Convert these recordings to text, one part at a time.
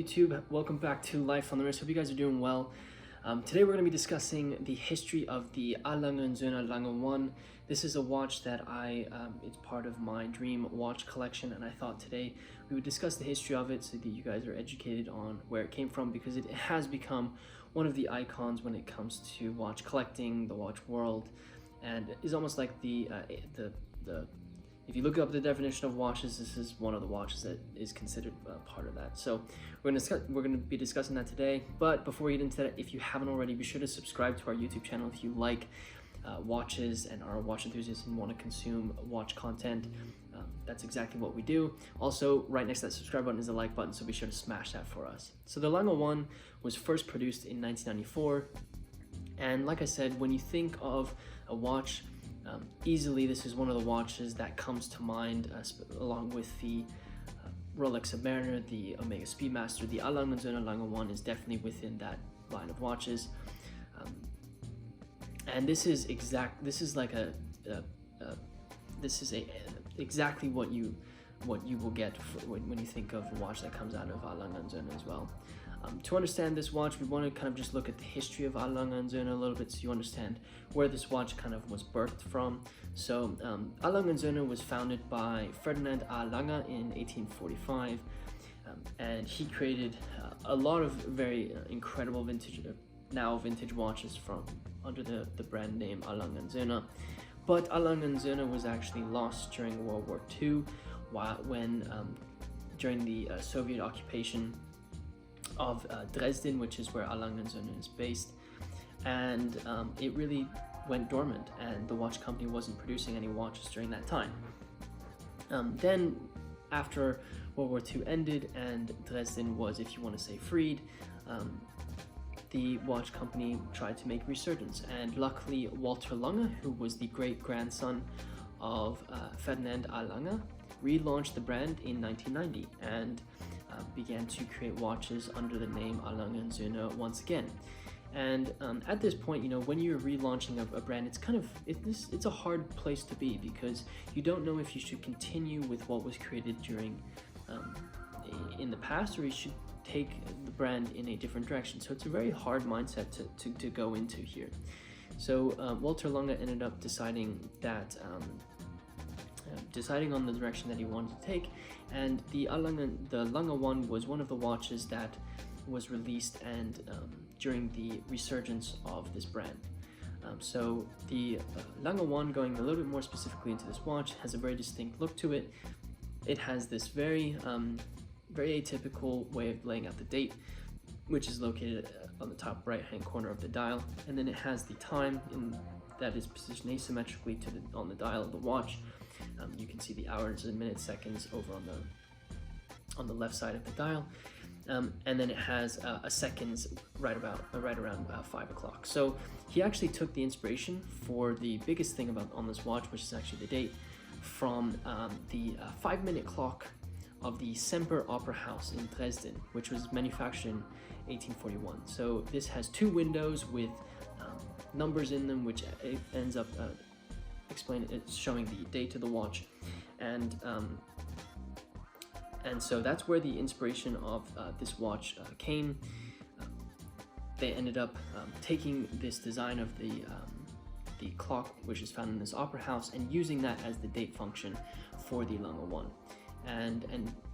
YouTube? Welcome back to Life on the Wrist. Hope you guys are doing well. Today we're going to be discussing the history of the A Lange Söhne Lange 1. This is a watch that it's part of my dream watch collection, and I thought today we would discuss the history of it so that you guys are educated on where it came from, because it has become one of the icons when it comes to watch collecting, the watch world, and is almost like if you look up the definition of watches, this is one of the watches that is considered part of that. So we're going to be discussing that today. But before we get into that, if you haven't already, be sure to subscribe to our YouTube channel if you like watches and are a watch enthusiast and want to consume watch content. That's exactly what we do. Also, right next to that subscribe button is the like button, so be sure to smash that for us. So the Lange 1 was first produced in 1994. And like I said, when you think of a watch, easily this is one of the watches that comes to mind, along with the Rolex Submariner, the Omega Speedmaster. The A Lange Söhne Lange 1 is definitely within that line of watches, and this is exactly what you will get when you think of a watch that comes out of A Lange Söhne as well. To understand this watch, we want to kind of just look at the history of A Lange Söhne a little bit, so you understand where this watch kind of was birthed from. So A Lange Söhne was founded by Ferdinand A Lange in 1845, and he created a lot of very incredible vintage watches from under the brand name A Lange Söhne. But A Lange Söhne was actually lost during World War II, during the Soviet occupation of Dresden, which is where A Lange Söhne is based, and it really went dormant, and the watch company wasn't producing any watches during that time. Then after World War II ended and Dresden was, if you want to say, freed, the watch company tried to make resurgence, and luckily Walter Lange, who was the great-grandson of Ferdinand A Lange, relaunched the brand in 1990 and began to create watches under the name A Lange Söhne once again. And at this point, you know, when you're relaunching a brand, it's a hard place to be, because you don't know if you should continue with what was created during in the past, or you should take the brand in a different direction. So it's a very hard mindset to go into here. So Walter Lange ended up deciding on the direction that he wanted to take, and the Lange 1 was one of the watches that was released and during the resurgence of this brand. So the Lange 1, going a little bit more specifically into this watch, has a very distinct look to it. It has this very atypical way of laying out the date, which is located on the top right hand corner of the dial, and then it has the time that is positioned asymmetrically on the dial of the watch. You can see the hours and minutes, seconds over on the left side of the dial, and then it has a seconds right around 5 o'clock. So he actually took the inspiration for the biggest thing on this watch, which is actually the date, from the 5-minute clock of the Semper Opera House in Dresden, which was manufactured in 1841. So this has two windows with numbers in them, which it ends up it's showing the date of the watch, and so that's where the inspiration of this watch came. They ended up taking this design of the clock, which is found in this opera house, and using that as the date function for the Lange 1. And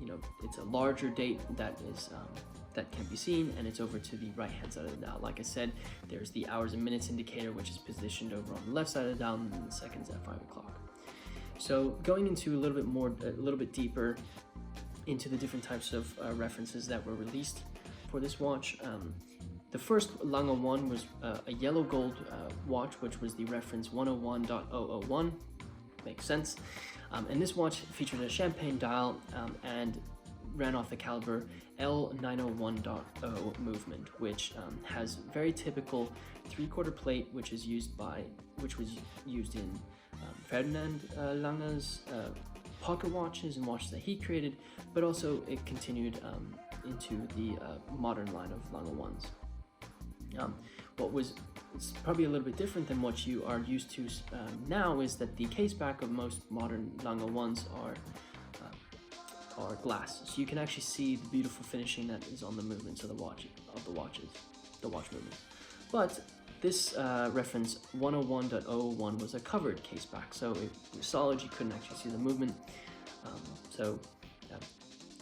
you know, it's a larger date that is that can be seen, and it's over to the right hand side of the dial. Like I said, there's the hours and minutes indicator, which is positioned over on the left side of the dial, and then the seconds at 5 o'clock. So going into a little bit deeper into the different types of references that were released for this watch. The first Lange 1 was a yellow gold watch, which was the reference 101.001. Makes sense. And this watch featured a champagne dial and ran off the caliber L901.0 movement, which has very typical 3/4 plate, which was used in Ferdinand Lange's pocket watches and watches that he created, but also it continued into the modern line of Lange 1s. It's probably a little bit different than what you are used to now, is that the case back of most modern Lange 1s are glass, so you can actually see the beautiful finishing that is on the movements of the watch movements. But this reference 101.01 was a covered case back, so it was solid. You couldn't actually see the movement. So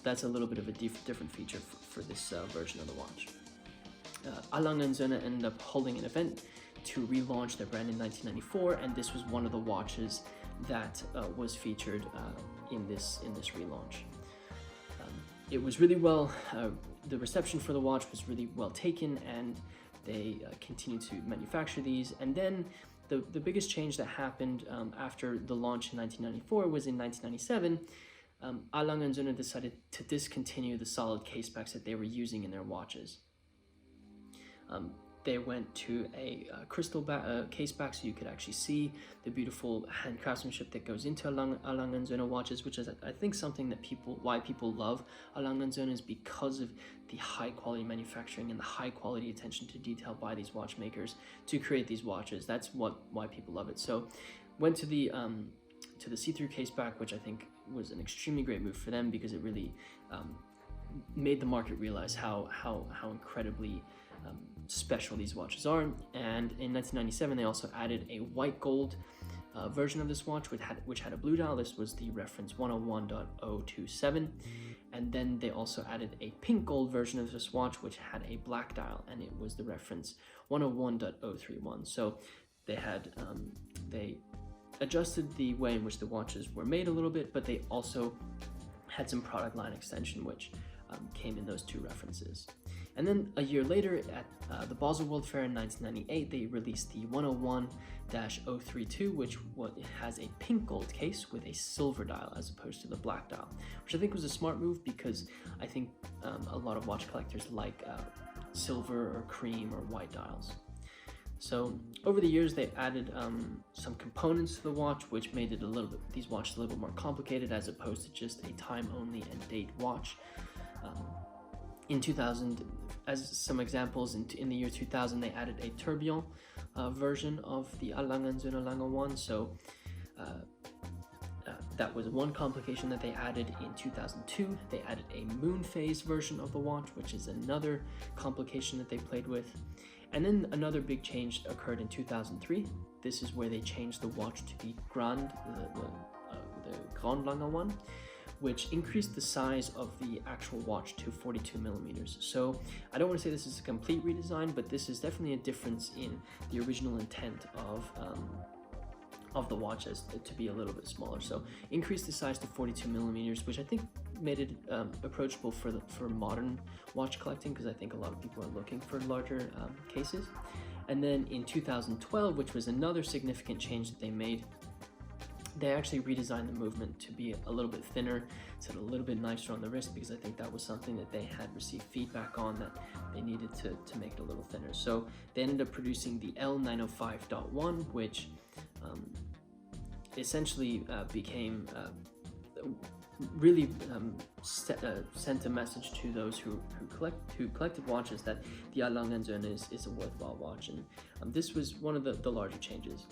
that's a little bit of a different feature for this version of the watch. A Lange Söhne ended up holding an event to relaunch their brand in 1994, and this was one of the watches that was featured in this relaunch. It was really well, the reception for the watch was really well taken, and they continued to manufacture these. And then the biggest change that happened after the launch in 1994 was in 1997. A Lange Söhne decided to discontinue the solid case backs that they were using in their watches. They went to a crystal case back, so you could actually see the beautiful hand craftsmanship that goes into A Lange Söhne watches, which is, I think, something that why people love A Lange Söhne, is because of the high quality manufacturing and the high quality attention to detail by these watchmakers to create these watches. That's why people love it. So went to the see-through case back, which I think was an extremely great move for them, because it really made the market realize how incredibly special these watches are. And in 1997 they also added a white gold version of this watch, which had a blue dial. This was the reference 101.027, and then they also added a pink gold version of this watch, which had a black dial, and it was the reference 101.031. So they had they adjusted the way in which the watches were made a little bit, but they also had some product line extension which came in those two references. And then a year later, at the Basel World Fair in 1998, they released the 101-032, which has a pink gold case with a silver dial as opposed to the black dial, which I think was a smart move, because I think a lot of watch collectors like silver or cream or white dials. So over the years, they added some components to the watch, which made it these watches a little bit more complicated, as opposed to just a time-only and date watch. In 2000, as some examples, in the year 2000, they added a tourbillon version of the A Lange Söhne Lange 1. So that was one complication that they added. In 2002, they added a moon phase version of the watch, which is another complication that they played with. And then another big change occurred in 2003. This is where they changed the watch to the Grand Lange 1, which increased the size of the actual watch to 42 millimeters. So I don't want to say this is a complete redesign, but this is definitely a difference in the original intent of the watch as to be a little bit smaller. So increased the size to 42 millimeters, which I think made it approachable for modern watch collecting, because I think a lot of people are looking for larger cases. And then in 2012, which was another significant change that they made, they actually redesigned the movement to be a little bit thinner, so a little bit nicer on the wrist, because I think that was something that they had received feedback on, that they needed to make it a little thinner. So they ended up producing the L905.1, which essentially became really sent a message to those who collected watches that the A Lange Söhne is a worthwhile watch, and this was one of the larger changes.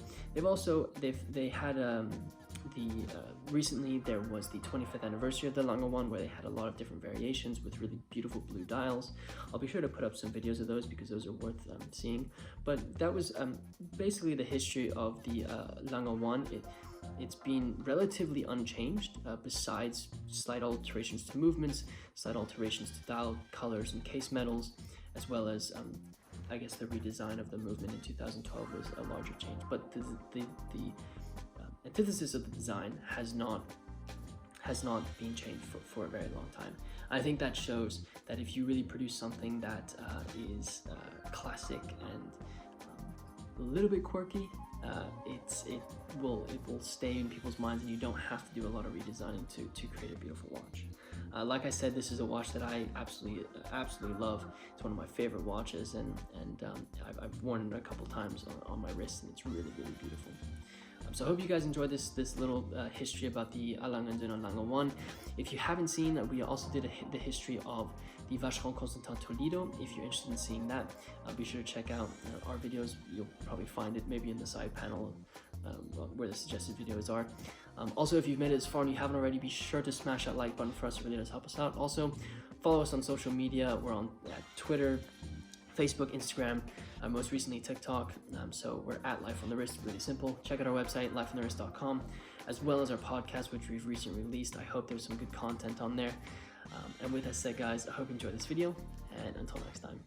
Recently there was the 25th anniversary of the Lange 1, where they had a lot of different variations with really beautiful blue dials. I'll be sure to put up some videos of those, because those are worth seeing. But that was basically the history of the Lange 1. It's been relatively unchanged, besides slight alterations to movements, slight alterations to dial colors and case metals, as well as I guess the redesign of the movement in 2012 was a larger change. But the antithesis of the design has not been changed for a very long time. I think that shows that if you really produce something that is classic and a little bit quirky, it will stay in people's minds, and you don't have to do a lot of redesigning to create a beautiful watch. Like I said, this is a watch that I absolutely love. It's one of my favorite watches, and I've worn it a couple times on my wrist, and it's really beautiful. So I hope you guys enjoyed this little history about the A Lange Söhne Lange 1. If you haven't seen, we also did the history of the Vacheron Constantin Toledo. If you're interested in seeing that, be sure to check out our videos. You'll probably find it maybe in the side panel where the suggested videos are. Also, if you've made it this far and you haven't already, be sure to smash that like button for us. It really does help us out. Also, follow us on social media. We're on Twitter, Facebook, Instagram, most recently TikTok. So we're at Life on the Wrist. Really simple. Check out our website, lifeonthewrist.com, as well as our podcast, which we've recently released. I hope there's some good content on there. And with that said, guys, I hope you enjoyed this video, and until next time.